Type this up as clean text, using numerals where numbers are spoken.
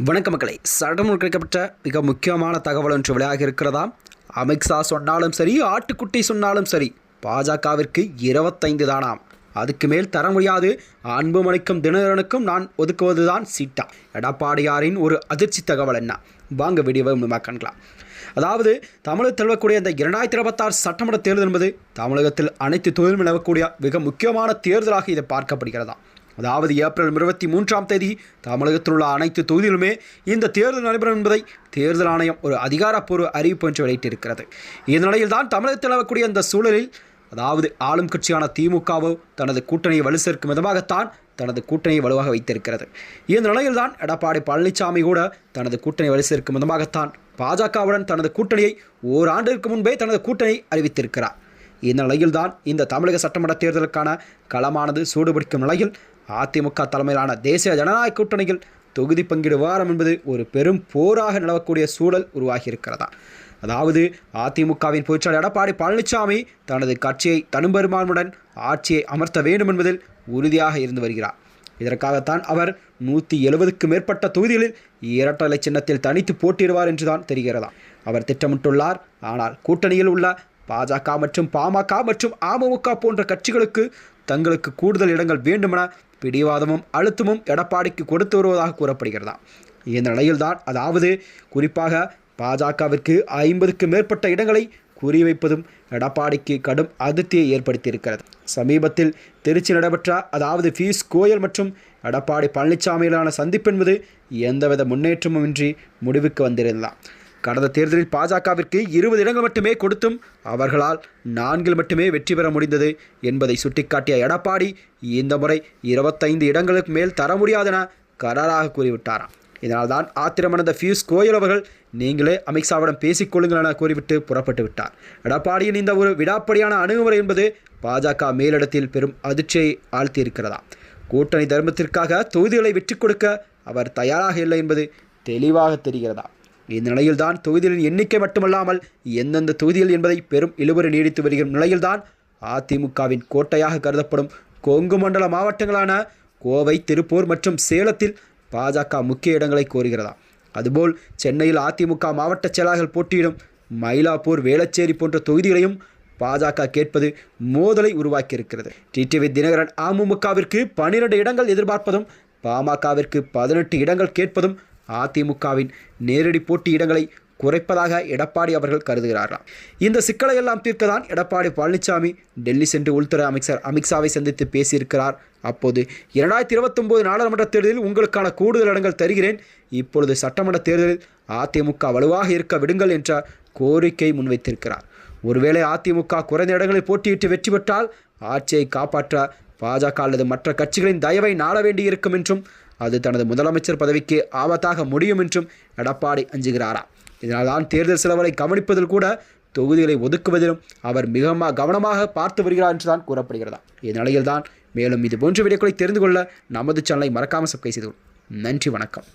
வணக்க மக்களை, சட்டமும் கிடைக்கப்பட்ட மிக முக்கியமான தகவல் ஒன்று வெளியாக இருக்கிறதா? அமித்ஷா சொன்னாலும் சரி, ஆட்டுக்குட்டி சொன்னாலும் சரி, பாஜகவிற்கு 25 தானாம். அதுக்கு மேல் தர முடியாது. அன்புமணிக்கும் தினகரனுக்கும் நான் ஒதுக்குவதுதான் சீட்டா? எடப்பாடியாரின் ஒரு அதிர்ச்சி தகவல் என்ன? வாங்க வீடியோவை காணலாம். அதாவது தமிழகத்தில் நிலவக்கூடிய இந்த 2026 சட்டமன்ற தேர்தல் என்பது தமிழகத்தில் அனைத்து தொழிலும் நிலவக்கூடிய மிக முக்கியமான தேர்தலாக இது பார்க்கப்படுகிறதா? அதாவது ஏப்ரல் 23ஆம் தேதி தமிழகத்தில் உள்ள அனைத்து தொகுதிகளுமே இந்த தேர்தல் நடைபெறும் என்பதை தேர்தல் ஆணையம் ஒரு அதிகாரப்பூர்வ அறிவிப்பு ஒன்று வெளியிட்டிருக்கிறது. இந்த நிலையில் தான் தமிழகத்தில் நிலவக்கூடிய இந்த சூழலில், அதாவது ஆளும் கட்சியான திமுகவோ தனது கூட்டணியை வலு சேர்க்கும் விதமாகத்தான் தனது கூட்டணியை வலுவாக வைத்திருக்கிறது. இந்த நிலையில் தான் எடப்பாடி பழனிசாமி கூட தனது கூட்டணி வலு சேர்க்கும் விதமாகத்தான் பாஜகவுடன் தனது கூட்டணியை ஓராண்டிற்கு முன்பே தனது கூட்டணியை அறிவித்திருக்கிறார். இந்த நிலையில்தான் இந்த தமிழக சட்டமன்ற தேர்தலுக்கான களமானது சூடுபிடிக்கும் நிலையில் அதிமுக தலைமையிலான தேசிய ஜனநாயக கூட்டணியில் தொகுதி பங்கீடு விவகாரம் என்பது ஒரு பெரும் போராக நிலவக்கூடிய சூழல் உருவாகி இருக்கிறதா? அதாவது அதிமுகவின் பொதுச்செயலாளர் எடப்பாடி பழனிசாமி தனது கட்சியை தனிப்பெரும்பான்மையுடன் ஆட்சியை அமர்த்த வேண்டும் என்பதில் உறுதியாக இருந்து வருகிறார். இதற்காகத்தான் அவர் 170க்கும் மேற்பட்ட தொகுதிகளில் இரட்டை சின்னத்தில் தனித்து போட்டியிடுவார் என்றுதான் தெரிகிறதா அவர் திட்டமிட்டுள்ளார். ஆனால் கூட்டணியில் உள்ள பாஜக மற்றும் பாமக மற்றும் அமமுக போன்ற கட்சிகளுக்கு தங்களுக்கு கூடுதல் இடங்கள் வேண்டுமென பிடிவாதமும் அழுத்தமும் எடப்பாடிக்கு கொடுத்து வருவதாக கூறப்படுகிறதா? இந்த நிலையில்தான், அதாவது குறிப்பாக பாஜகவிற்கு 50க்கும் மேற்பட்ட இடங்களை குறிவைப்பதும் எடப்பாடிக்கு கடும் அதிருப்தியை ஏற்படுத்தியிருக்கிறது. சமீபத்தில் திருச்சி நடைபெற்ற, அதாவது பியூஷ் கோயல் மற்றும் எடப்பாடி பழனிசாமியிலான சந்திப்பு என்பது எந்தவித முன்னேற்றமும் இன்றி முடிவுக்கு வந்திருந்தார். கடந்த தேர்தலில் பாஜகவிற்கு 20 இடங்கள் மட்டுமே கொடுத்தும் அவர்களால் 4 மட்டுமே வெற்றி பெற முடிந்தது என்பதை சுட்டிக்காட்டிய எடப்பாடி இந்த முறை 25 இடங்களுக்கு மேல் தர முடியாதென கராராக கூறிவிட்டாராம். இதனால்தான் ஆத்திரமடைந்த பியூஷ் கோயல் அவர்கள், நீங்களே அமித்ஷாவிடம் பேசிக்கொள்ளுங்கள் என கூறிவிட்டு புறப்பட்டு விட்டார். எடப்பாடியின் இந்த ஒரு விடாப்படியான அணுகுமுறை என்பது பாஜக மேலிடத்தில் பெரும் அதிர்ச்சியை ஆழ்த்தியிருக்கிறதா? கூட்டணி தர்மத்திற்காக தொகுதிகளை விட்டுக் கொடுக்க அவர் தயாராக இல்லை என்பது தெளிவாக தெரிகிறதா? இந்த நிலையில்தான் தொகுதிகளின் எண்ணிக்கை மட்டுமல்லாமல் எந்தெந்த தொகுதிகள் என்பதை பெரும் இழுபறி நீடித்து வருகிற நிலையில்தான் அதிமுகவின் கோட்டையாக கருதப்படும் கொங்கு மண்டல மாவட்டங்களான கோவை, திருப்பூர் மற்றும் சேலத்தில் பாஜக முக்கிய இடங்களை கோருகிறதா? அதுபோல் சென்னையில் அதிமுக மாவட்ட செயலாளர்கள் போட்டியிடும் மயிலாப்பூர், வேளச்சேரி போன்ற தொகுதிகளையும் பாஜக கேட்பது மோதலை உருவாக்கியிருக்கிறது. டிடிவி தினகரன் அமமுகவிற்கு 12 இடங்கள் எதிர்பார்ப்பதும் பாமகவிற்கு 18 இடங்கள் கேட்பதும் அதிமுகவின் நேரடி போட்டி இடங்களை குறைப்பதாக எடப்பாடி அவர்கள் கருதுகிறார்களாம். இந்த சிக்கலை எல்லாம் தீர்க்கத்தான் எடப்பாடி பழனிசாமி டெல்லி சென்று உள்துறை அமைச்சர் அமித்ஷாவை சந்தித்து பேசியிருக்கிறார். அப்போது 2029 நாடாளுமன்ற தேர்தலில் உங்களுக்கான கூடுதல் இடங்கள் தருகிறேன், இப்பொழுது சட்டமன்ற தேர்தலில் அதிமுக வலுவாக இருக்க விடுங்கள் என்ற கோரிக்கை முன்வைத்திருக்கிறார். ஒருவேளை அதிமுக குறைந்த இடங்களில் போட்டியிட்டு வெற்றி பெற்றால் ஆட்சியை காப்பாற்ற பாஜக அல்லது மற்ற கட்சிகளின் தயவை நாட வேண்டியிருக்கும் என்றும் அது தனது முதலமைச்சர் பதவிக்கு ஆபத்தாக முடியும் என்றும் எடப்பாடி அஞ்சுகிறாரா? இதனால்தான் தேர்தல் செலவுகளை கவனிப்பதில் கூட தொகுதிகளை ஒதுக்குவதிலும் அவர் மிக கவனமாக பார்த்து வருகிறார் என்றுதான் கூறப்படுகிறதா? இந்நிலையில்தான் மேலும் இது போன்ற வீடியோக்களை தெரிந்து கொள்ள நமது சேனலை மறக்காமல் சப்ஸ்கிரைப் செய்து கொள்ளுங்கள். நன்றி, வணக்கம்.